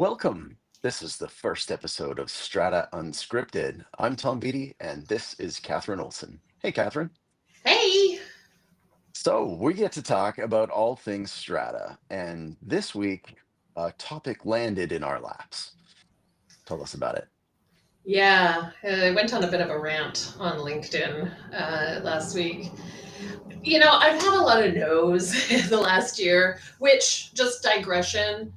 Welcome. This is the first episode of Strata Unscripted. I'm Tom Beatty, and this is Katharine Olson. Hey, Katharine. Hey! So we get to talk about all things Strata, and this week, a topic landed in our laps. Tell us about it. Yeah, I went on a bit of a rant on LinkedIn last week. I've had a lot of no's the last year, which, just digression,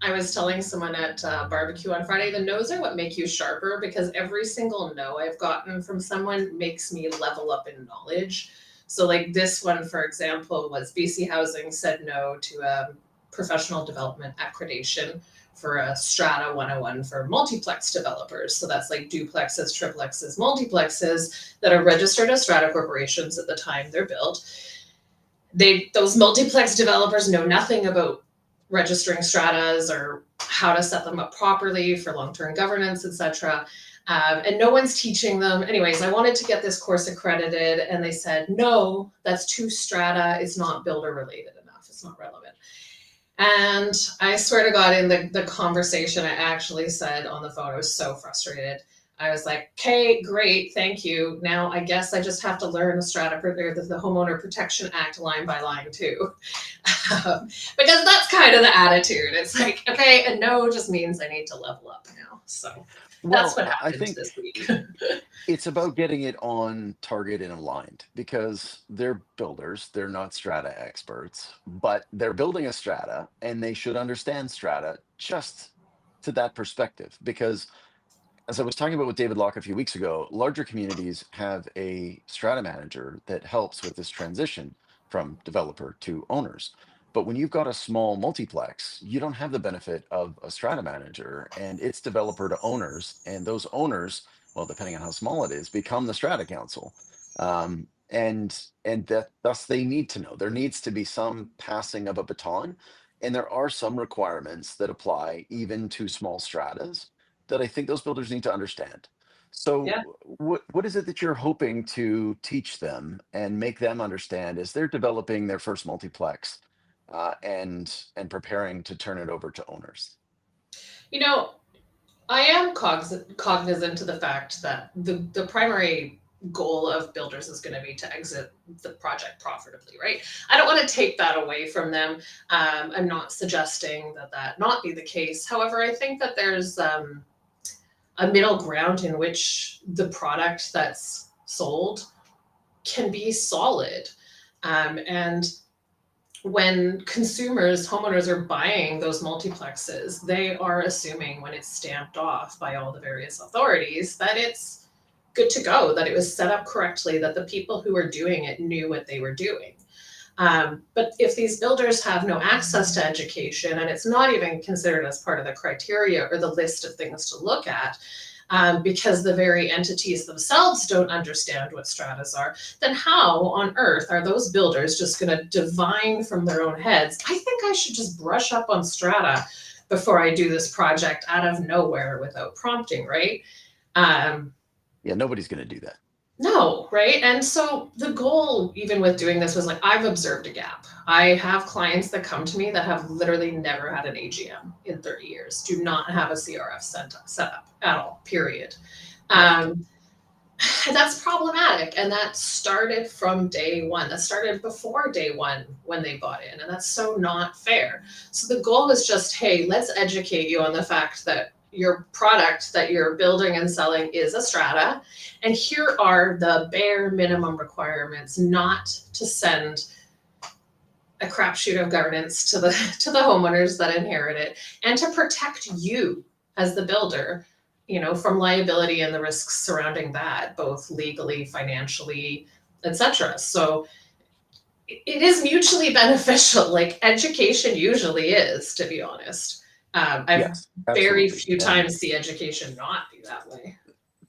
I was telling someone at barbecue on Friday, the no's are what make you sharper because every single no I've gotten from someone makes me level up in knowledge. So, like this one, for example, was BC Housing said no to professional development accreditation for a Strata 101 for multiplex developers. So that's like duplexes, triplexes, multiplexes that are registered as strata corporations at the time they're built. Those multiplex developers know nothing about registering stratas or how to set them up properly for long-term governance, etc. And no one's teaching them. Anyways, I wanted to get this course accredited, and they said, no, that's too strata. It's not builder related enough. It's not relevant. And I swear to God, in the conversation, I actually said on the phone, I was so frustrated. I was like, okay, great, thank you. Now I guess I just have to learn the the Homeowner Protection Act line by line too. Because that's kind of the attitude. It's like, okay, a no just means I need to level up now. So that's Well, what I happened think this week. it's about getting it on target and aligned because they're builders, they're not strata experts, but they're building a strata and they should understand strata just to that perspective. Because as I was talking about with David Locke a few weeks ago, larger communities have a strata manager that helps with this transition from developer to owners. But when you've got a small multiplex, you don't have the benefit of a strata manager and it's developer to owners. And those owners, well, depending on how small it is, become the strata council. And that thus they need to know. There needs to be some passing of a baton. And there are some requirements that apply even to small stratas that I think those builders need to understand. Yeah. So, what is it that you're hoping to teach them and make them understand as they're developing their first multiplex and preparing to turn it over to owners? You know, I am cognizant to the fact that the primary goal of builders is going to be to exit the project profitably, right? I don't want to take that away from them. I'm not suggesting that that not be the case. However, I think that there's a middle ground in which the product that's sold can be solid. And when consumers, homeowners are buying those multiplexes, they are assuming when it's stamped off by all the various authorities that it's good to go, that it was set up correctly, that the people who were doing it knew what they were doing. But if these builders have no access to education and it's not even considered as part of the criteria or the list of things to look at, because the very entities themselves don't understand what stratas are, then how on earth are those builders just going to divine from their own heads, I think I should just brush up on strata before I do this project out of nowhere without prompting, right? Um, Yeah, nobody's going to do that. no, right? And so the goal, even with doing this, was like, I've observed a gap. I have clients that come to me that have literally never had an AGM in 30 years, do not have a CRF set up at all, period. Right. Um, that's problematic. And that started from day one. That started before day one when they bought in. And that's so not fair. So the goal was just, hey, let's educate you on the fact that your product that you're building and selling is a strata. And here are the bare minimum requirements not to send a crapshoot of governance to the homeowners that inherit it, and to protect you as the builder, from liability and the risks surrounding that, both legally, financially, etc. So it is mutually beneficial, like education usually is, to be honest. I've Yes, very absolutely. few And times see education not be that way.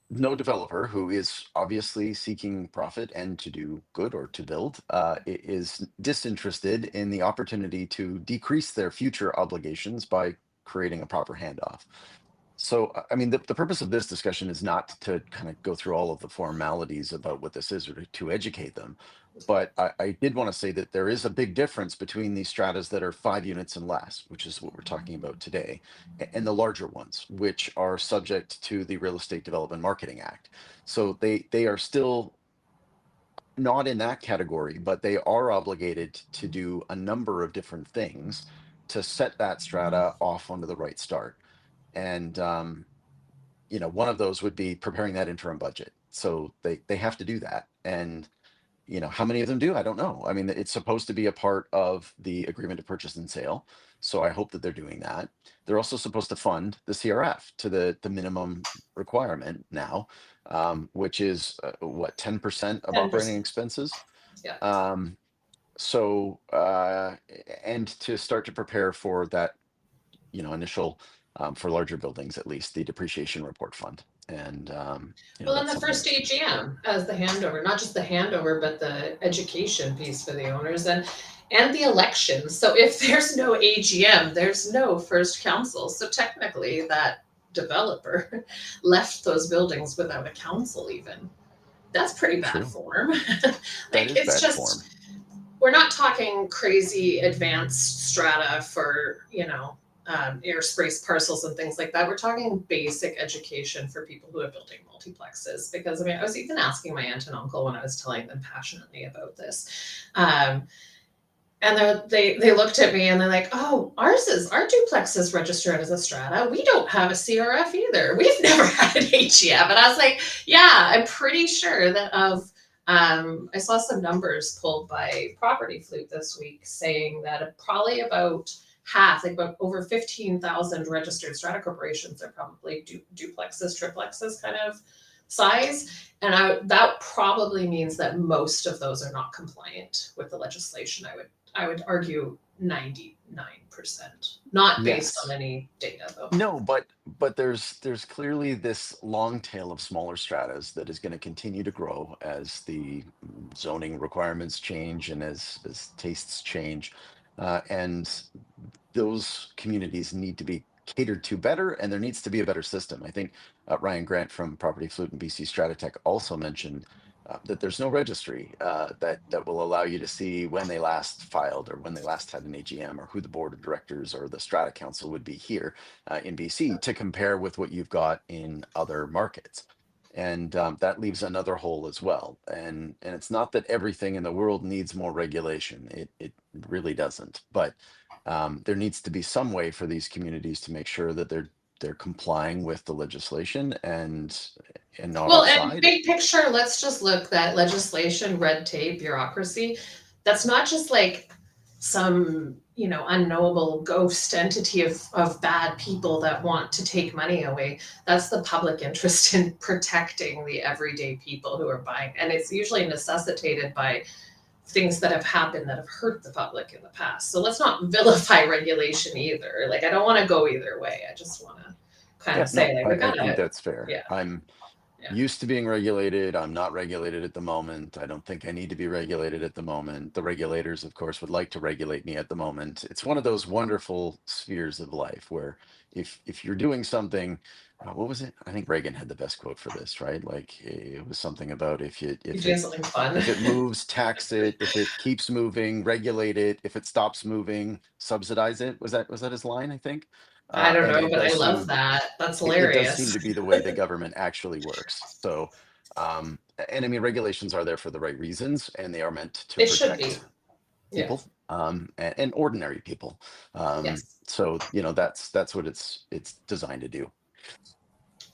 no developer who is obviously seeking profit and to do good or to build is disinterested in the opportunity to decrease their future obligations by creating a proper handoff. So, I mean, the purpose of this discussion is not to kind of go through all of the formalities about what this is or to educate them. But I did want to say that there is a big difference between these stratas that are 5 units and less, which is what we're talking about today, and the larger ones, which are subject to the Real Estate Development Marketing Act. So they are still not in that category, but they are obligated to do a number of different things to set that strata off onto the right start. And one of those would be preparing that interim budget. So they have to do that. And how many of them do? I don't know. I mean, it's supposed to be a part of the agreement to purchase and sale. So I hope that they're doing that. They're also supposed to fund the CRF to the minimum requirement now, which is what, 10% of operating 10%. expenses. Yeah. So and to start to prepare for that, initial, for larger buildings, at least the depreciation report fund. And Well, in that's the something first that's going to be important. AGM as the handover, not just the handover, but the education piece for the owners and the elections. So if there's no AGM, there's no first council. So technically that developer left those buildings without a council even. That's pretty bad True. form. That Like is it's bad just, form. we're not talking crazy advanced strata for, airspace parcels and things like that. We're talking basic education for people who are building multiplexes. Because I mean, I was even asking my aunt and uncle when I was telling them passionately about this. And they looked at me and they're like, "Oh, our duplex is registered as a strata. We don't have a CRF either. We've never had an HEF." And I was like, "Yeah, I'm pretty sure that I saw some numbers pulled by Property Flute this week saying that probably about half, like about over 15,000 registered strata corporations are probably duplexes, triplexes kind of size. And that probably means that most of those are not compliant with the legislation. I would argue 99%. Not based on Yes. any data though. No, but there's clearly this long tail of smaller stratas that is going to continue to grow as the zoning requirements change and as tastes change, and those communities need to be catered to better, and there needs to be a better system. I think Ryan Grant from Property Flute and BC Stratotech also mentioned that there's no registry that will allow you to see when they last filed or when they last had an AGM or who the board of directors or the Strata Council would be here in BC to compare with what you've got in other markets. And that leaves another hole as well. And it's not that everything in the world needs more regulation. It really doesn't. But there needs to be some way for these communities to make sure that they're complying with the legislation and not Well, and outside. big picture, let's just look that legislation, red tape, bureaucracy. That's not just like some, unknowable ghost entity of bad people that want to take money away. That's the public interest in protecting the everyday people who are buying. And it's usually necessitated by things that have happened that have hurt the public in the past. So let's not vilify regulation either. Like, I don't want to go either way. I just want to kind Yeah, of say, no, like, we I think gotta, that's fair. yeah, I'm yeah. used to being regulated. I'm not regulated at the moment. I don't think I need to be regulated at the moment. The regulators, of course, would like to regulate me at the moment. It's one of those wonderful spheres of life where if you're doing something, what was it? I think Reagan had the best quote for this, right? Like it was something about if you You're if doing it something fun. if it moves, tax it. If it keeps moving, regulate it. If it stops moving, subsidize it. Was that his line? I think. I don't And know, it but I does love seem that. That's it does seem hilarious. to be the way the government actually works. So, and I mean, regulations are there for the right reasons, and they are meant to It should be. protect Yeah. people, and ordinary people. Yes. So that's what it's designed to do.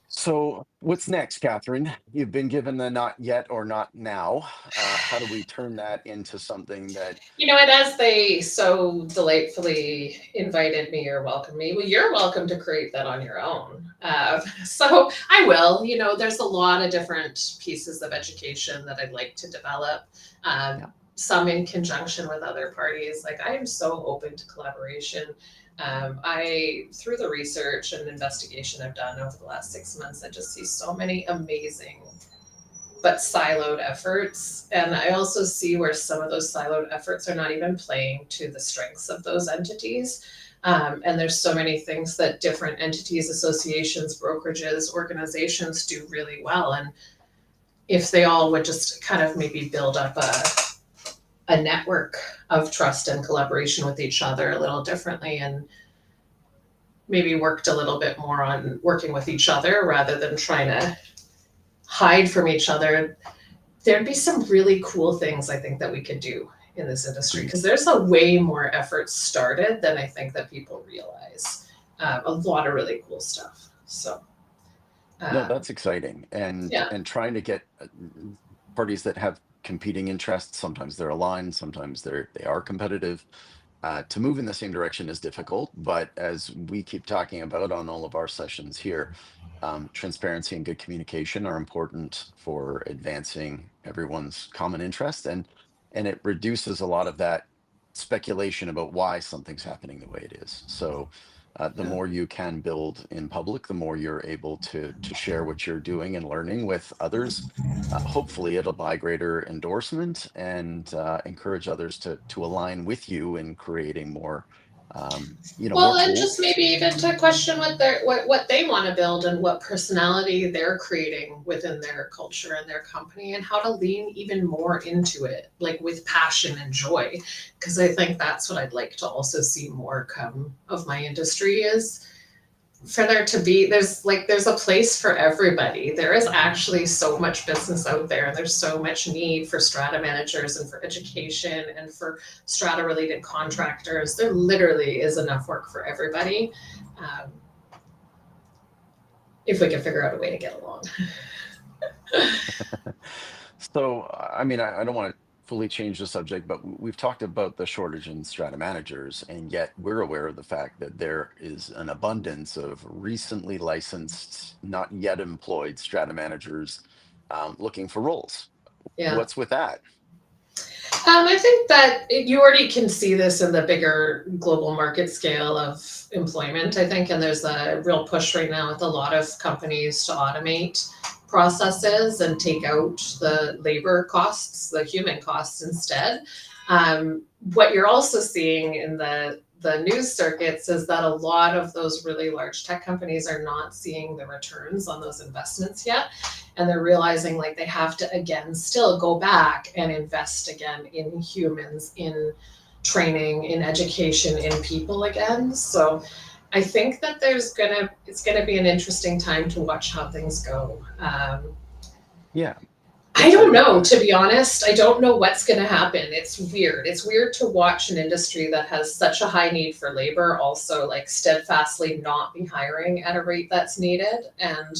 So what's next, Catherine? You've been given the not yet or not now. How do we turn that into something that? And as they so delightfully invited me or welcomed me, well, you're welcome to create that on your own. So I will. There's a lot of different pieces of education that I'd like to develop. Yeah. Some in conjunction with other parties. Like I am so open to collaboration. Through the research and investigation I've done over the last 6 months, I just see so many amazing but siloed efforts. And I also see where some of those siloed efforts are not even playing to the strengths of those entities. And there's so many things that different entities, associations, brokerages, organizations do really well. And if they all would just kind of maybe build up a network of trust and collaboration with each other a little differently, and maybe worked a little bit more on working with each other rather than trying to hide from each other, there'd be some really cool things I think that we could do in this industry, because there's a way more effort started than I think that people realize. A lot of really cool stuff. So No, um, that's exciting. yeah, And trying to get parties that have competing interests, sometimes they're aligned, sometimes they are competitive. To move in the same direction is difficult, but as we keep talking about on all of our sessions here, transparency and good communication are important for advancing everyone's common interest, and it reduces a lot of that speculation about why something's happening the way it is. So the yeah. more you can build in public, the more you're able to share what you're doing and learning with others. Hopefully, it'll buy greater endorsement and encourage others to align with you in creating more, more Well, and just tools. maybe even to question what they want to build and what personality they're creating within their culture and their company, and how to lean even more into it, like with passion and joy. Because I think that's what I'd like to also see more come of my industry, is for there to be, there's a place for everybody. There is actually so much business out there, and there's so much need for strata managers and for education and for strata related contractors. There literally is enough work for everybody, um, if we can figure out a way to get along. So, I mean, I don't want to fully change the subject, but we've talked about the shortage in strata managers, and yet we're aware of the fact that there is an abundance of recently licensed, not yet employed strata managers looking for roles. Yeah. What's with that? I think that you already can see this in the bigger global market scale of employment, I think, and there's a real push right now with a lot of companies to automate processes and take out the labor costs, the human costs instead. What you're also seeing in the news circuits is that a lot of those really large tech companies are not seeing the returns on those investments yet, and they're realizing like they have to again still go back and invest again in humans, in training, in education, in people again. So I think that it's gonna be an interesting time to watch how things go. Yeah, I it's don't a know, to be honest. I don't know what's going to happen. It's weird. It's weird to watch an industry that has such a high need for labor also like steadfastly not be hiring at a rate that's needed. And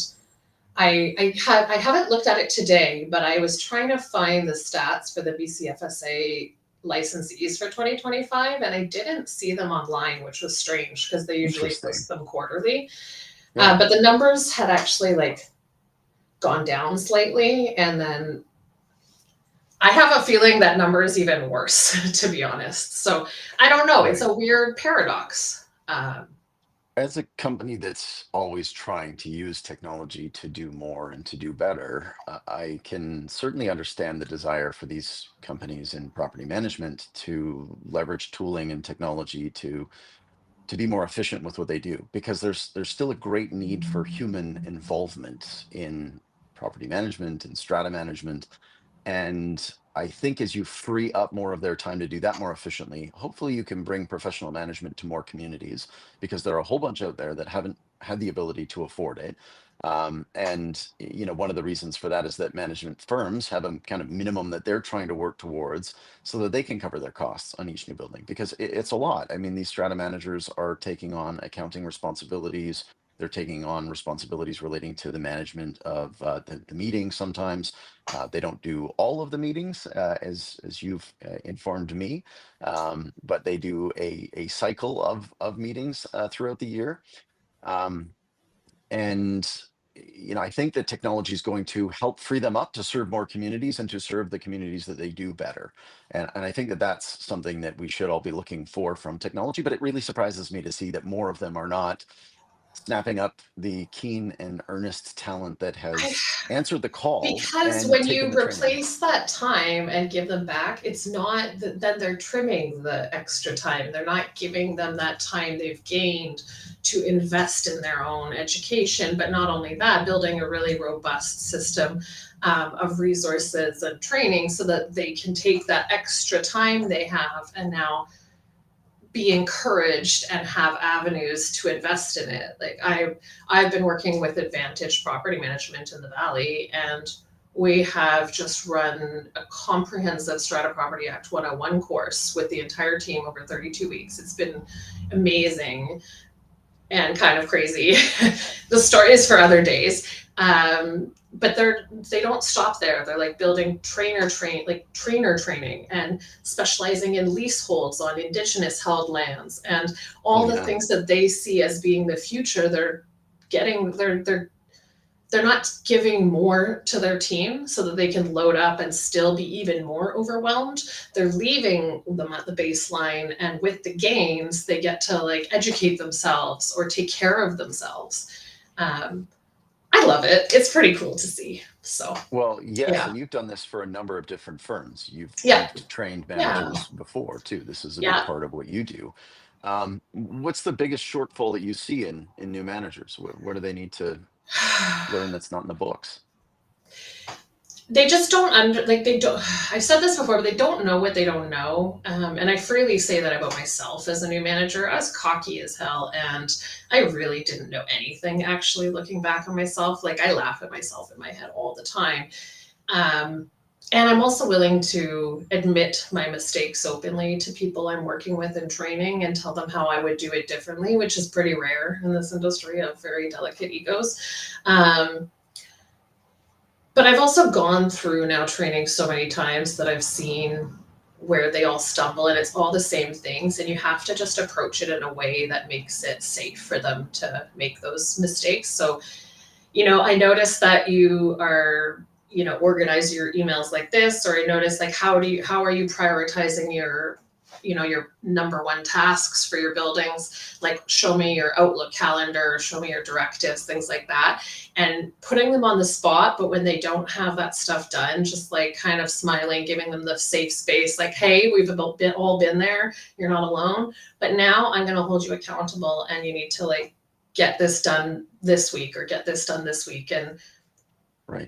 I haven't looked at it today, but I was trying to find the stats for the BCFSA licensees for 2025, and I didn't see them online, which was strange because they usually interesting. post them quarterly. Yeah. But the numbers had actually like gone down slightly, and then I have a feeling that number is even worse, to be honest. So I don't know. It's Right. a weird paradox. As a company that's always trying to use technology to do more and to do better, I can certainly understand the desire for these companies in property management to leverage tooling and technology to be more efficient with what they do, because there's still a great need for human involvement in property management and strata management. And I think as you free up more of their time to do that more efficiently, hopefully you can bring professional management to more communities, because there are a whole bunch out there that haven't had the ability to afford it. And one of the reasons for that is that management firms have a kind of minimum that they're trying to work towards so that they can cover their costs on each new building, because it's a lot. I mean, these strata managers are taking on accounting responsibilities. They're taking on responsibilities relating to the management of the meetings sometimes. They don't do all of the meetings, as you've informed me, but they do a cycle of meetings throughout the year. Um, and I think that technology is going to help free them up to serve more communities and to serve the communities that they do better. And I think that that's something that we should all be looking for from technology. But it really surprises me to see that more of them are not snapping up the keen and earnest talent that I, has answered the call because and when you taken the training. replace that time and give them back, it's not that then they're trimming the extra time. They're not giving them that time they've gained to invest in their own education. But not only that, building a really robust system of resources and training so that they can take that extra time they have and now be encouraged and have avenues to invest in it. Like I've been working with Advantage Property Management in the Valley, and we have just run a comprehensive Strata Property Act 101 course with the entire team over 32 weeks. It's been amazing and kind of crazy. The stories for other days. But they don't stop there. They're like building trainer training and specializing in leaseholds on Indigenous held lands and all the things that they see as being the future. They're not giving more to their team so that they can load up and still be even more overwhelmed. They're leaving them at the baseline, and with the gains, they get to like educate themselves or take care of themselves. I love it. It's pretty cool to see. So, Well, yes, yeah. and you've done this for a number of different firms. You've Yeah. trained Yeah. managers before too. This is a big Yeah. part of what you do. What's the biggest shortfall that you see in new managers? What do they need to learn that's not in the books? They just they don't. I've said this before, but they don't know what they don't know. And I freely say that about myself as a new manager. I was cocky as hell, and I really didn't know anything. Actually, looking back on myself, like I laugh at myself in my head all the time. And I'm also willing to admit my mistakes openly to people I'm working with in training and tell them how I would do it differently, which is pretty rare in this industry of very delicate egos. But I've also gone through now training so many times that I've seen where they all stumble and it's all the same things, and you have to just approach it in a way that makes it safe for them to make those mistakes. So, I noticed that you are, organize your emails like this, or I noticed like how are you prioritizing your your number one tasks for your buildings, like show me your Outlook calendar, show me your directives, things like that, and putting them on the spot. But when they don't have that stuff done, just like kind of smiling, giving them the safe space, like, hey, we've all been there, you're not alone, but now I'm going to hold you accountable and you need to like get this done this week or get this done this week. And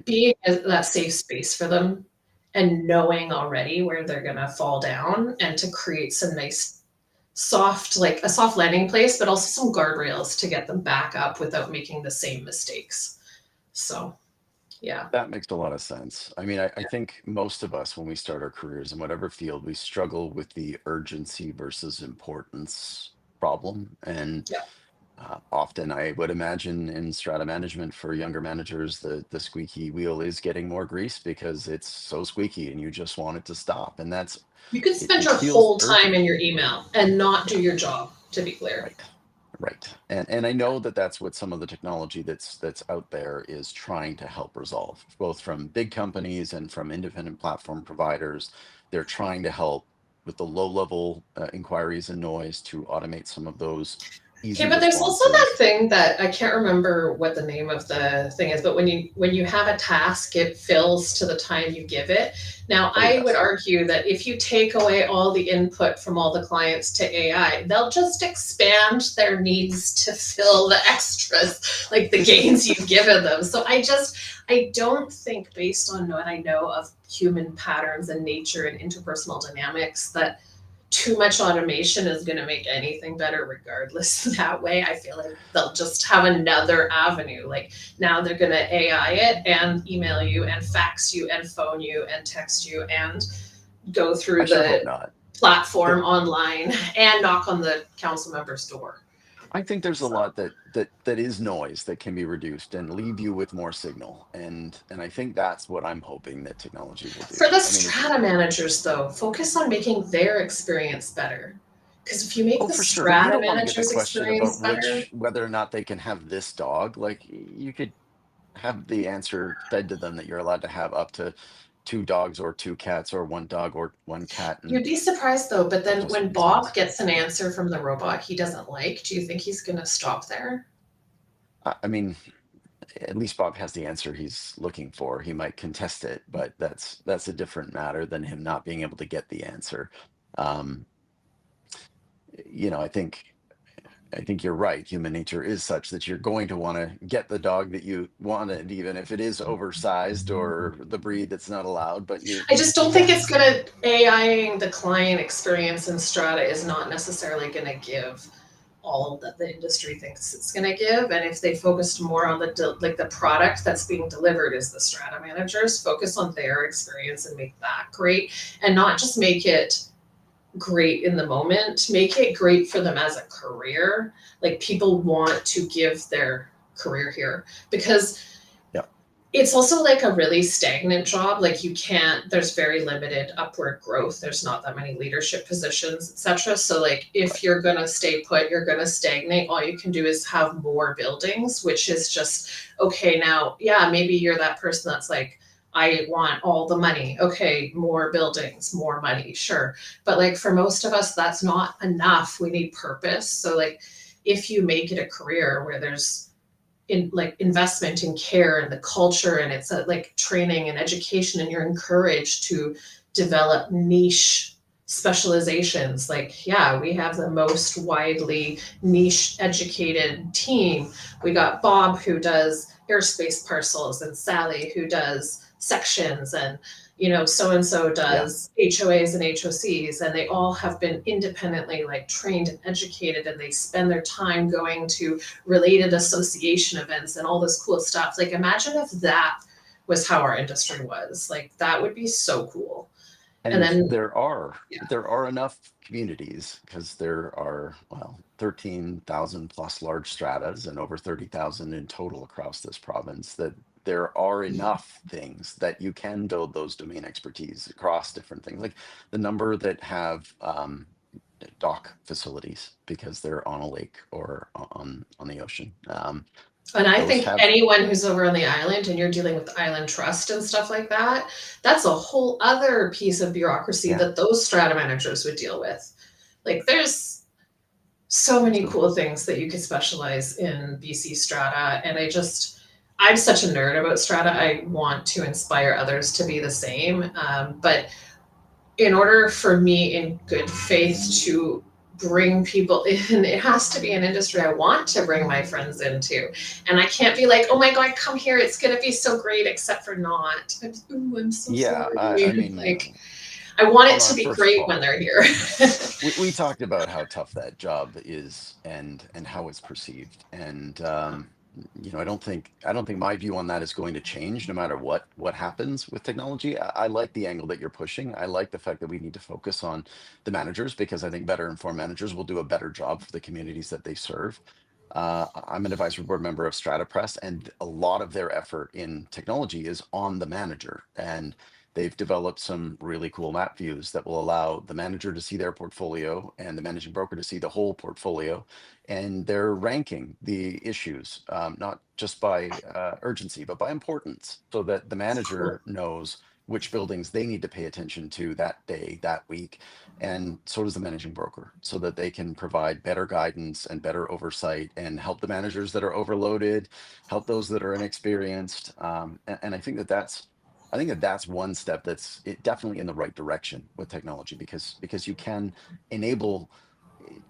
being that safe space for them and knowing already where they're going to fall down, and to create some nice soft, like a soft landing place, but also some guardrails to get them back up without making the same mistakes. So, yeah. That makes a lot of sense. I mean, I think most of us, when we start our careers in whatever field, we struggle with the urgency versus importance problem. And Yeah. often I would imagine in strata management for younger managers, the squeaky wheel is getting more grease because it's so squeaky and you just want it to stop. And You could spend it your feels whole time urgent. in your email and not do your job, to be clear. Right. And I know that that's what some of the technology that's out there is trying to help resolve, both from big companies and from independent platform providers. They're trying to help with the low level inquiries and noise to automate some of those easy Okay, but there's also that responses. thing that I can't remember what the name of the thing is, but when you have a task, it fills to the time you give it. Now, Oh, I would yes. argue that if you take away all the input from all the clients to AI, they'll just expand their needs to fill the extras, like the gains you've given them. So I don't think, based on what I know of human patterns and nature and interpersonal dynamics, that too much automation is going to make anything better regardless. That way, I feel like they'll just have another avenue. Like now they're going to AI it and email you and fax you and phone you and text you and go I through sure hope the not. platform online and knock on the council member's door. I think there's a So, lot that is noise that can be reduced and leave you with more signal. And I think that's what I'm hoping that technology will for do. the I mean, strata managers, though, focus on making their experience better. Because if you make oh, the for sure. But you strata don't want to get the managers' question experience about better, whether or not they can have this dog. Like you could have the answer fed to them that you're allowed to have up to two dogs or two cats or one dog or one cat. And you'd be surprised though, but that then just when makes sense. Bob gets an answer from the robot he doesn't like, do you think he's going to stop there? I mean, at least Bob has the answer he's looking for. He might contest it, but that's a different matter than him not being able to get the answer. Um, I think you're right. Human nature is such that you're going to want to get the dog that you wanted, even if it is oversized or the breed that's not allowed. But I just don't think it's yes, gonna AIing the client experience in Strata is not necessarily gonna give all that the industry thinks it's going to give. And if they focused more on the product that's being delivered is the strata managers, focus on their experience and make that great, and not just make it great in the moment, make it great for them as a career. Like people want to give their career here, because yeah, it's also like a really stagnant job. Like you can't, there's very limited upward growth, there's not that many leadership positions, etc. So like if right. you're going to stay put, you're going to stagnate. All you can do is have more buildings, which is just okay. Now yeah, maybe you're that person that's like, I want all the money. Okay, more buildings, more money, sure. But like for most of us that's not enough. We need purpose. So like if you make it a career where there's in like investment in care and the culture, and it's a, like training and education, and you're encouraged to develop niche specializations. Like yeah, we have the most widely niche educated team. We got Bob who does airspace parcels, and Sally who does sections, and so and so Yeah, does HOAs and HOCs, and they all have been independently like trained and educated, and they spend their time going to related association events and all this cool stuff. Like imagine if that was how our industry was. Like that would be so cool. And and then yeah, there are enough communities because there are, well, 13,000 plus large stratas and over 30,000 in total across this province, that there are enough things that you can build those domain expertise across different things. Like the number that have dock facilities because they're on a lake or on the ocean. and I Those think have, anyone who's over on the island and you're dealing with island trust and stuff like that, that's a whole other piece of bureaucracy yeah. that those strata managers would deal with. Like there's so many So cool things that you could specialize in BC Strata. And I'm such a nerd about Strata. I want to inspire others to be the same. But in order for me in good faith to bring people in, it has to be an industry I want to bring my friends into. And I can't be like, oh my God, come here, it's going to be so great, except for not. I'm so yeah, sorry. I mean, Like, I want it on to our be first great when call, they're here. we talked about how tough that job is and how it's perceived. And I don't think my view on that is going to change no matter what happens with technology. I like the angle that you're pushing. I like the fact that we need to focus on the managers because I think better informed managers will do a better job for the communities that they serve. I'm an advisory board member of Strata Press, and a lot of their effort in technology is on the manager. And they've developed some really cool map views that will allow the manager to see their portfolio and the managing broker to see the whole portfolio. And they're ranking the issues, not just by urgency, but by importance, so that the Cool. manager knows which buildings they need to pay attention to that day, that week. And so does the managing broker, so that they can provide better guidance and better oversight and help the managers that are overloaded, help those that are inexperienced. And I think that that's one step that's definitely in the right direction with technology, because you can enable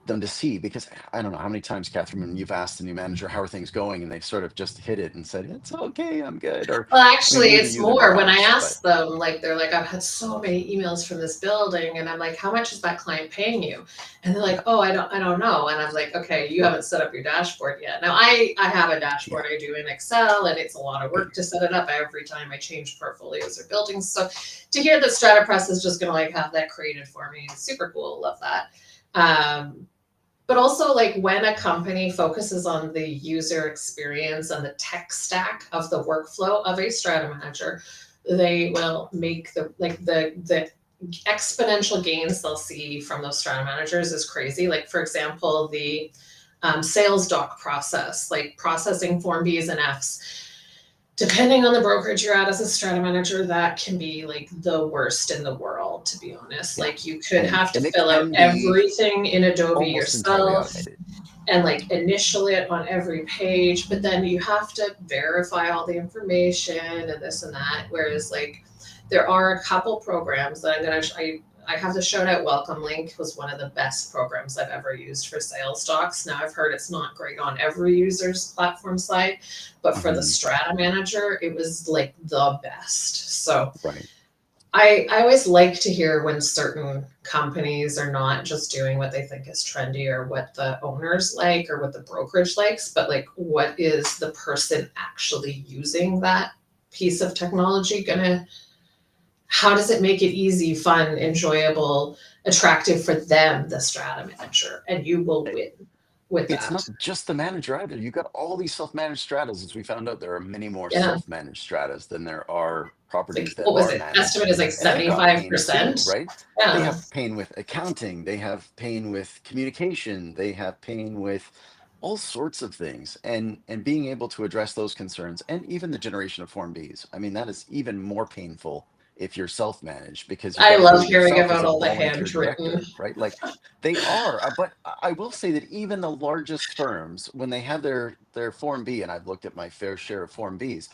them to see. Because I don't know how many times, Catherine, when you've asked the new manager how are things going, and they've sort of just hit it and said it's okay, I'm good. Or Well, I mean, actually, maybe it's you that are more when I honest, but ask them, like, they're like, I've had so many emails from this building, and I'm like, how much is that client paying you? And they're like, yeah, oh, I don't know. And I'm like, okay, you haven't set up your dashboard yet. Now, I have a dashboard yeah, I do in Excel, and it's a lot of good. work to set it up every time I change portfolios or buildings. So to hear that StrataPress is just gonna like have that created for me is super cool. Love that. But also like when a company focuses on the user experience and the tech stack of the workflow of a strata manager, they will make the exponential gains they'll see from those strata managers is crazy. Like for example, the sales doc process, like processing form Bs and Fs, depending on the brokerage you're at as a strata manager, that can be like the worst in the world, to be honest. Yeah, Like you could have to and it fill out can be everything in Adobe almost entirely yourself. automated. and like initial it on every page, but then you have to verify all the information and this and that. Whereas like there are a couple programs that I have to shout out. Welcome Link was one of the best programs I've ever used for sales docs. Now I've heard it's not great on every user's platform side, but for the Strata Manager, it was like the best. So Right. I always like to hear when certain companies are not just doing what they think is trendy or what the owners like or what the brokerage likes, but like what is the person actually using that piece of technology gonna, how does it make it easy, fun, enjoyable, attractive for them, the Strata Manager, and you will win with It's not that. just the manager either. You got all these self-managed stratas. As we found out, there are many more Yeah. self-managed stratas than there are properties Like that what was are it? managed. Estimate is like And they've got pain too, 75%. right? They Yeah. have pain with accounting, they have pain with communication, they have pain with all sorts of things. And being able to address those concerns and even the generation of Form Bs. I mean, that is even more painful if you're self-managed because you I got to do love it hearing yourself as about a all the volunteer handwritten. director, right? Like they are, but I will say that even the largest firms, when they have their Form B, and I've looked at my fair share of Form Bs,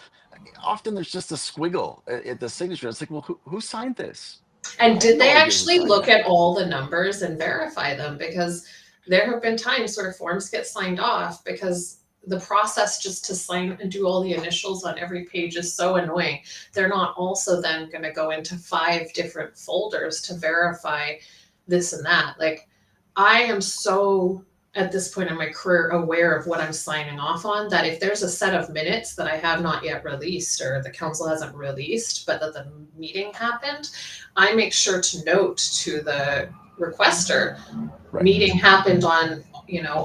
often there's just a squiggle at the signature. It's like, well, who signed this? And I have did no they idea who actually signed look that. at all the numbers and verify them? Because there have been times where forms get signed off because the process just to sign and do all the initials on every page is so annoying. They're not also then going to go into 5 different folders to verify this and that. Like, I am so at this point in my career aware of what I'm signing off on that if there's a set of minutes that I have not yet released or the council hasn't released, but that the meeting happened, I make sure to note to the requester, Right. meeting happened on,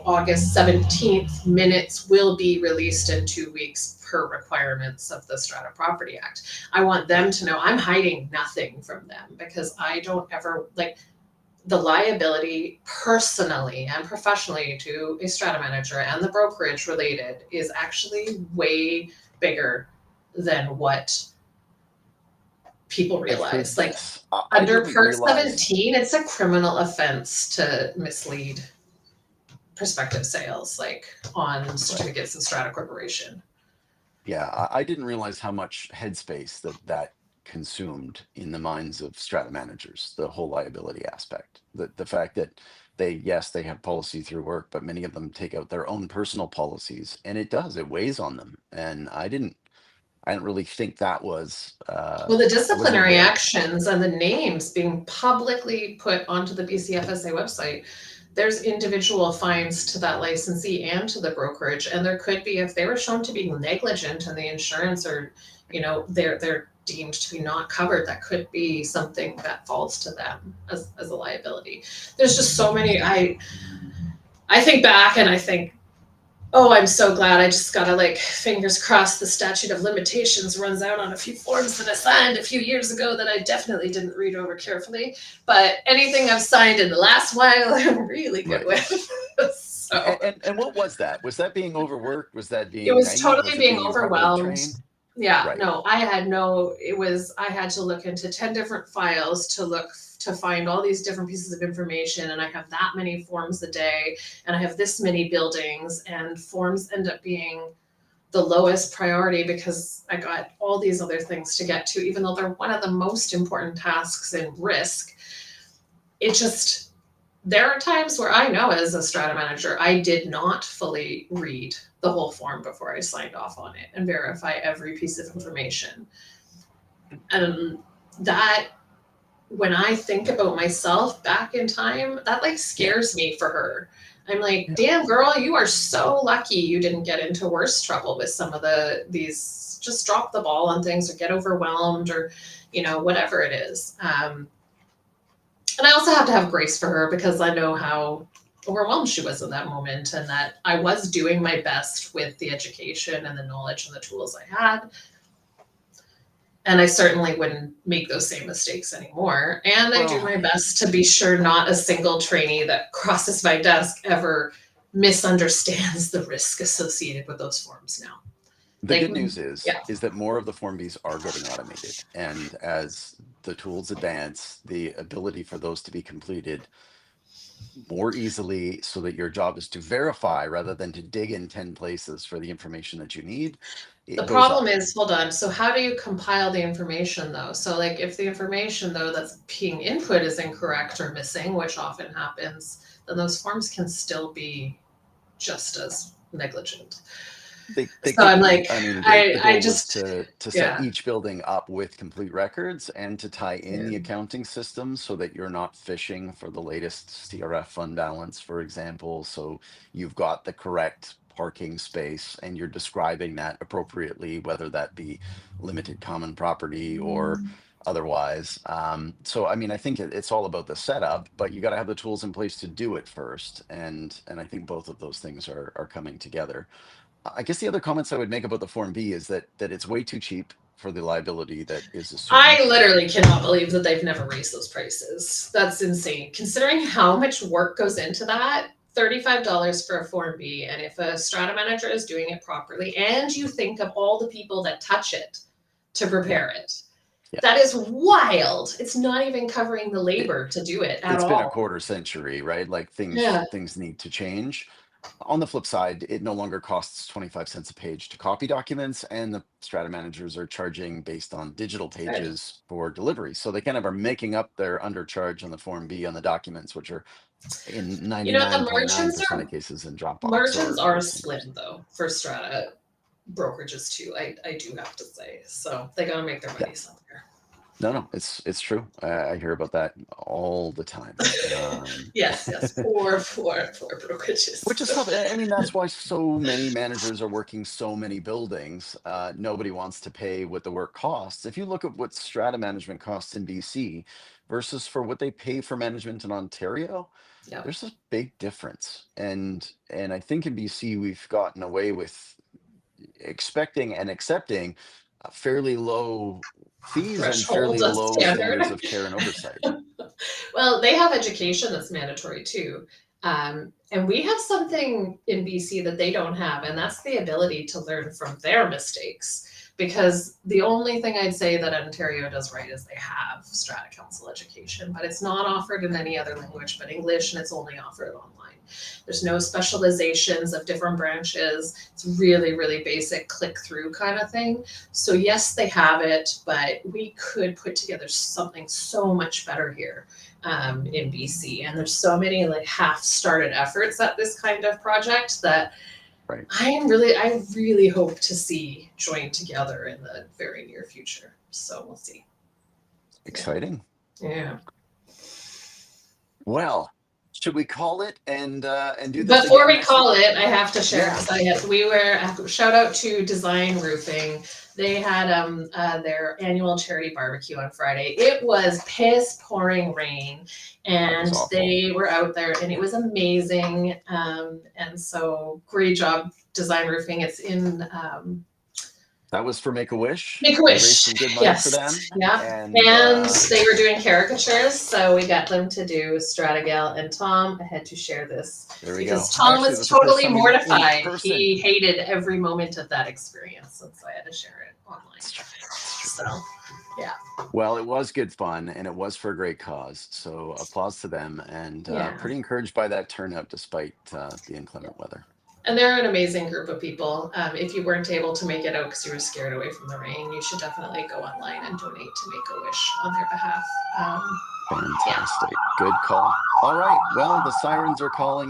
August 17th, minutes will be released in 2 weeks per requirements of the Strata Property Act. I want them to know I'm hiding nothing from them because I don't ever like the liability personally and professionally to a strata manager and the brokerage related is actually way bigger than what people I've heard realize. Like this. I under didn't per realize. 17, it's a criminal offense to mislead prospective sales, like on Right. certificates of strata corporation. Yeah, I didn't realize how much headspace that consumed in the minds of strata managers, the whole liability aspect. The fact that yes, they have policy through work, but many of them take out their own personal policies, and it weighs on them. And I didn't really think that was Well, the I wasn't disciplinary aware of that. actions and the names being publicly put onto the BCFSA website, there's individual fines to that licensee and to the brokerage. And there could be, if they were shown to be negligent and the insurance or, they're deemed to be not covered, that could be something that falls to them as a liability. There's just so many, I think back and I think, oh, I'm so glad. I just gotta like fingers crossed the statute of limitations runs out on a few forms that I signed a few years ago that I definitely didn't read over carefully. But anything I've signed in the last while, I'm really good Right. with. So And what was that? Was that being overworked? Was that it being was naive? Was totally it being being improperly overwhelmed. trained? Yeah, Right. no, I had to look into 10 different files to find all these different pieces of information. And I have that many forms a day and I have this many buildings and forms end up being the lowest priority because I got all these other things to get to, even though they're one of the most important tasks in risk. It just, there are times where I know as a strata manager, I did not fully read the whole form before I signed off on it and verify every piece of information. And that, when I think about myself back in time, that like Yeah. scares me for her. I'm like, Yeah. damn girl, you are so lucky you didn't get into worse trouble with some of these just drop the ball on things or get overwhelmed or, whatever it is. And I also have to have grace for her because I know how overwhelmed she was in that moment and that I was doing my best with the education and the knowledge and the tools I had. And I certainly wouldn't make those same mistakes anymore. And I do Well, my best to be sure not a single trainee that crosses my desk ever misunderstands the risk associated with those forms now. the Like, good news yeah, is that more of the Form Bs are getting automated. And as the tools advance, the ability for those to be completed more easily so that your job is to verify rather than to dig in 10 places for the information that you need, The it goes problem up. is, hold on, so how do you compile the information though? So like if the information though that's being input is incorrect or missing, which often happens, then those forms can still be just as negligent. They So could I'm be. like, I mean, the I goal was just, to set yeah, each building up with complete records and to tie in yeah. the accounting system so that you're not fishing for the latest CRF fund balance, for example. So you've got the correct parking space and you're describing that appropriately, whether that be limited common property or otherwise. So I mean, I think it's all about the setup, but you got to have the tools in place to do it first. And I think both of those things are coming together. I guess the other comments I would make about the Form B is that it's way too cheap for the liability that is I assumed. literally cannot believe that they've never raised those prices. That's insane. Considering how much work goes into that, $35 for a Form B, and if a strata manager is doing it properly, and you think of all the people that touch it to Yeah, prepare it, yeah. that is wild. It's not even covering the It, labor to do it at it's been a all. quarter century, right? Like Yeah, things need to change. On the flip side, it no longer costs 25 cents a page to copy documents, and the strata managers are charging based on digital good. pages for delivery. So they kind of are making up their undercharge on the Form B on the documents, which are in You know, the 99.9% of cases in Dropbox margins or are Syncrusi. slim though for strata brokerages too. I do have to say. So they gotta make their Yeah. money somewhere. No, it's true. I hear about that all the time. Yes, yes. Poor Which is brokerages. tough. I mean, that's why so many managers are working so many buildings. Nobody wants to pay what the work costs. If you look at what strata management costs in BC versus for what they pay for management in Ontario, Yep. there's a big difference. And I think in BC we've gotten away with expecting and accepting fairly low fees and Threshold fairly of low standards standard. of care and oversight. Well, they have education that's mandatory too. And we have something in BC that they don't have, and that's the ability to learn from their mistakes. Because the only thing I'd say that Ontario does right is they have Strata Council education, but it's not offered in any other language but English, and it's only offered online. There's no specializations of different branches. It's really, really basic click through kind of thing. So, yes, they have it, but we could put together something so much better here in BC. And there's so many like half started efforts at this kind of project that Right. I really hope to see join together in the very near future. So we'll see. Yeah. Exciting. Yeah. Well, should we call it and do this Before again we next week? call it, I have to share Yeah. because we were shout out to Design Roofing. They had their annual charity barbecue on Friday. It was piss pouring rain, That was and awful. they were out there, and it was amazing. And so great job, Design Roofing. It's in That was for Make a Wish. Make a We raised some Wish. good money for Yes. them. Yeah. And And they were doing caricatures, so we got them to do Stratagal and Tom. I had to share this there we go. because Tom Actually, it was was the first totally time we met in mortified. person. He hated every moment of that experience, and so I had to share it online. It's true. It's true. So, yeah. Well, it was good fun and it was for a great cause. So applause to them and Yeah. pretty encouraged by that turnout despite the inclement weather. And they're an amazing group of people. If you weren't able to make it out because you were scared away from the rain, you should definitely go online and donate to Make a Wish on their behalf. Yeah. Fantastic. Good call. All right. Well, the sirens are calling